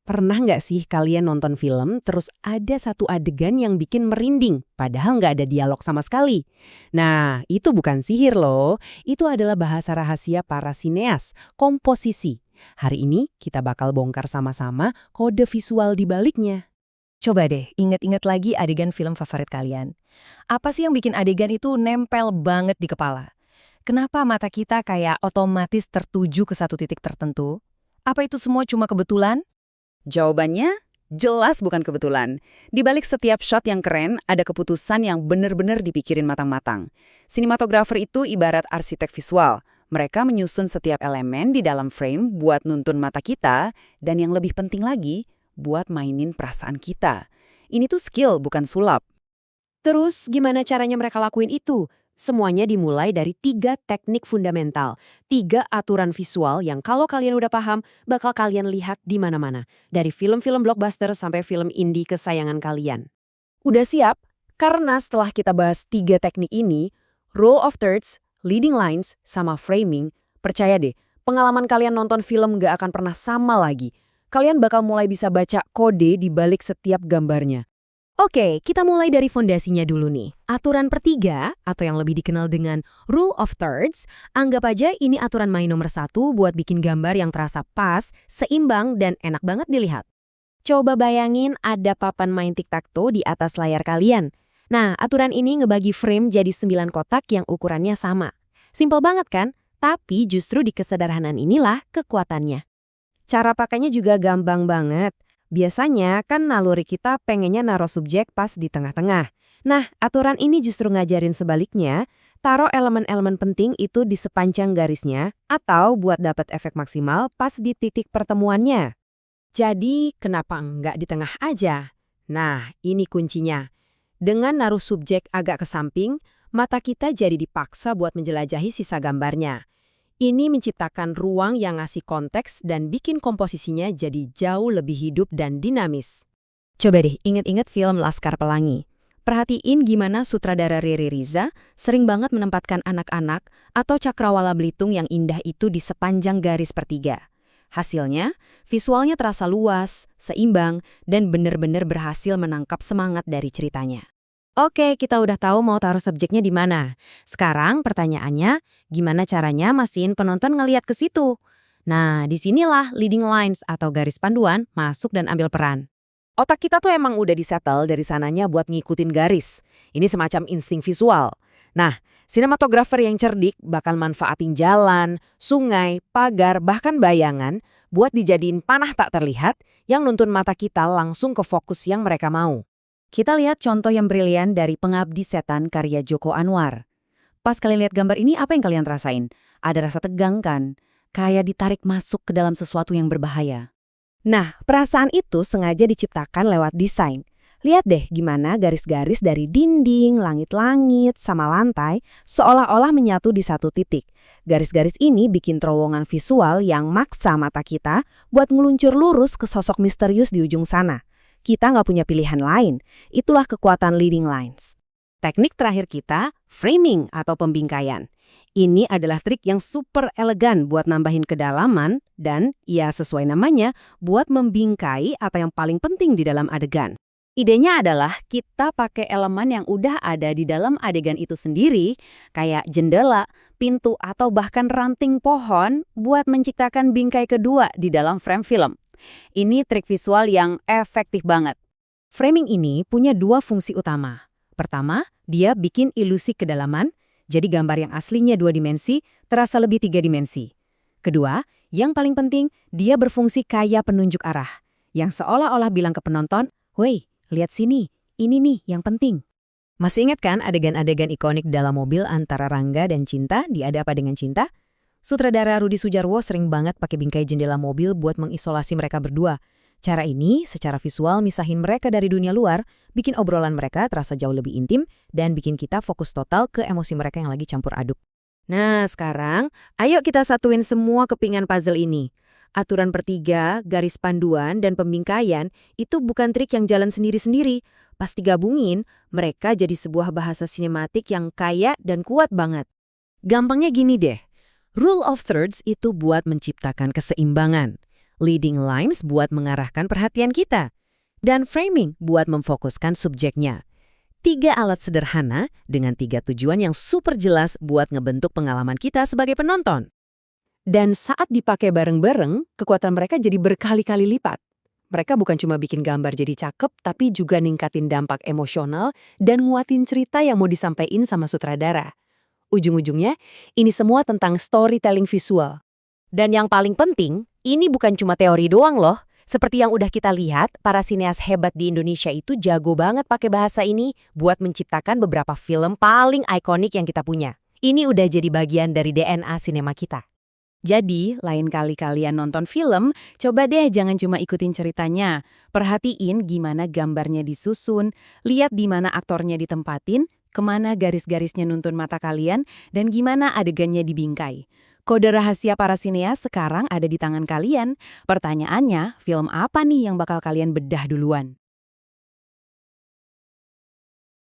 Pernah nggak sih kalian nonton film terus ada satu adegan yang bikin merinding, padahal nggak ada dialog sama sekali? Nah, itu bukan sihir loh. Itu adalah bahasa rahasia para sineas, komposisi. Hari ini kita bakal bongkar sama-sama kode visual di baliknya. Coba deh, ingat-ingat lagi adegan film favorit kalian. Apa sih yang bikin adegan itu nempel banget di kepala? Kenapa mata kita kayak otomatis tertuju ke satu titik tertentu? Apa itu semua cuma kebetulan? Jawabannya jelas bukan kebetulan. Di balik setiap shot yang keren, ada keputusan yang benar-benar dipikirin matang-matang. Sinematografer itu ibarat arsitek visual. Mereka menyusun setiap elemen di dalam frame buat nuntun mata kita, dan yang lebih penting lagi, buat mainin perasaan kita. Ini tuh skill, bukan sulap. Terus gimana caranya mereka lakuin itu? Semuanya dimulai dari 3 teknik fundamental, 3 aturan visual yang kalau kalian udah paham, bakal kalian lihat di mana-mana. Dari film-film blockbuster sampai film indie kesayangan kalian. Udah siap? Karena setelah kita bahas 3 teknik ini, rule of thirds, leading lines, sama framing, percaya deh, pengalaman kalian nonton film gak akan pernah sama lagi. Kalian bakal mulai bisa baca kode di balik setiap gambarnya. Oke, kita mulai dari fondasinya dulu nih. Aturan pertiga, atau yang lebih dikenal dengan rule of thirds, anggap aja ini aturan main nomor 1 buat bikin gambar yang terasa pas, seimbang, dan enak banget dilihat. Coba bayangin ada papan main tic-tac-toe di atas layar kalian. Nah, aturan ini ngebagi frame jadi 9 kotak yang ukurannya sama. Simpel banget kan? Tapi justru di kesederhanaan inilah kekuatannya. Cara pakainya juga gampang banget. Biasanya kan naluri kita pengennya naruh subjek pas di tengah-tengah. Nah, aturan ini justru ngajarin sebaliknya, taruh elemen-elemen penting itu di sepanjang garisnya atau buat dapat efek maksimal pas di titik pertemuannya. Jadi, kenapa nggak di tengah aja? Nah, ini kuncinya. Dengan naruh subjek agak ke samping, mata kita jadi dipaksa buat menjelajahi sisa gambarnya. Ini menciptakan ruang yang ngasih konteks dan bikin komposisinya jadi jauh lebih hidup dan dinamis. Coba deh inget-inget film Laskar Pelangi. Perhatiin gimana sutradara Riri Riza sering banget menempatkan anak-anak atau cakrawala Belitung yang indah itu di sepanjang garis pertiga. Hasilnya, visualnya terasa luas, seimbang, dan benar-benar berhasil menangkap semangat dari ceritanya. Oke, kita udah tahu mau taruh subjeknya di mana. Sekarang pertanyaannya, gimana caranya mastiin penonton ngeliat ke situ? Nah, disinilah leading lines atau garis panduan masuk dan ambil peran. Otak kita tuh emang udah disetel dari sananya buat ngikutin garis. Ini semacam insting visual. Nah, sinematografer yang cerdik bakal manfaatin jalan, sungai, pagar, bahkan bayangan buat dijadiin panah tak terlihat yang nuntun mata kita langsung ke fokus yang mereka mau. Kita lihat contoh yang brilian dari Pengabdi Setan karya Joko Anwar. Pas kalian lihat gambar ini, apa yang kalian rasain? Ada rasa tegang kan? Kayak ditarik masuk ke dalam sesuatu yang berbahaya. Nah, perasaan itu sengaja diciptakan lewat desain. Lihat deh gimana garis-garis dari dinding, langit-langit, sama lantai seolah-olah menyatu di satu titik. Garis-garis ini bikin terowongan visual yang maksa mata kita buat ngeluncur lurus ke sosok misterius di ujung sana. Kita nggak punya pilihan lain. Itulah kekuatan leading lines. Teknik terakhir kita, framing atau pembingkaian. Ini adalah trik yang super elegan buat nambahin kedalaman dan, ya sesuai namanya, buat membingkai apa yang paling penting di dalam adegan. Idenya adalah kita pakai elemen yang udah ada di dalam adegan itu sendiri, kayak jendela, pintu, atau bahkan ranting pohon buat menciptakan bingkai kedua di dalam frame film. Ini trik visual yang efektif banget. Framing ini punya 2 fungsi utama. Pertama, dia bikin ilusi kedalaman, jadi gambar yang aslinya 2 dimensi terasa lebih 3 dimensi. Kedua, yang paling penting, dia berfungsi kayak penunjuk arah, yang seolah-olah bilang ke penonton, "Woi, lihat sini, ini nih yang penting." Masih ingat kan adegan-adegan ikonik dalam mobil antara Rangga dan Cinta di Ada Apa Dengan Cinta? Sutradara Rudi Sudjarwo sering banget pakai bingkai jendela mobil buat mengisolasi mereka berdua. Cara ini secara visual misahin mereka dari dunia luar, bikin obrolan mereka terasa jauh lebih intim, dan bikin kita fokus total ke emosi mereka yang lagi campur aduk. Nah, sekarang ayo kita satuin semua kepingan puzzle ini. Aturan pertiga, garis panduan, dan pembingkaian itu bukan trik yang jalan sendiri-sendiri. Pas digabungin, mereka jadi sebuah bahasa sinematik yang kaya dan kuat banget. Gampangnya gini deh. Rule of thirds itu buat menciptakan keseimbangan. leading lines buat mengarahkan perhatian kita, dan framing buat memfokuskan subjeknya. 3 alat sederhana dengan 3 tujuan yang super jelas buat ngebentuk pengalaman kita sebagai penonton. Dan saat dipakai bareng-bareng, kekuatan mereka jadi berkali-kali lipat. Mereka bukan cuma bikin gambar jadi cakep, tapi juga ningkatin dampak emosional dan nguatin cerita yang mau disampaikan sama sutradara. Ujung-ujungnya, ini semua tentang storytelling visual. Dan yang paling penting, ini bukan cuma teori doang loh. Seperti yang udah kita lihat, para sineas hebat di Indonesia itu jago banget pakai bahasa ini buat menciptakan beberapa film paling ikonik yang kita punya. Ini udah jadi bagian dari DNA sinema kita. Jadi, lain kali kalian nonton film, coba deh jangan cuma ikutin ceritanya. Perhatiin gimana gambarnya disusun, lihat di mana aktornya ditempatin, kemana garis-garisnya nuntun mata kalian, dan gimana adegannya dibingkai. Kode rahasia para sineas sekarang ada di tangan kalian. Pertanyaannya, film apa nih yang bakal kalian bedah duluan?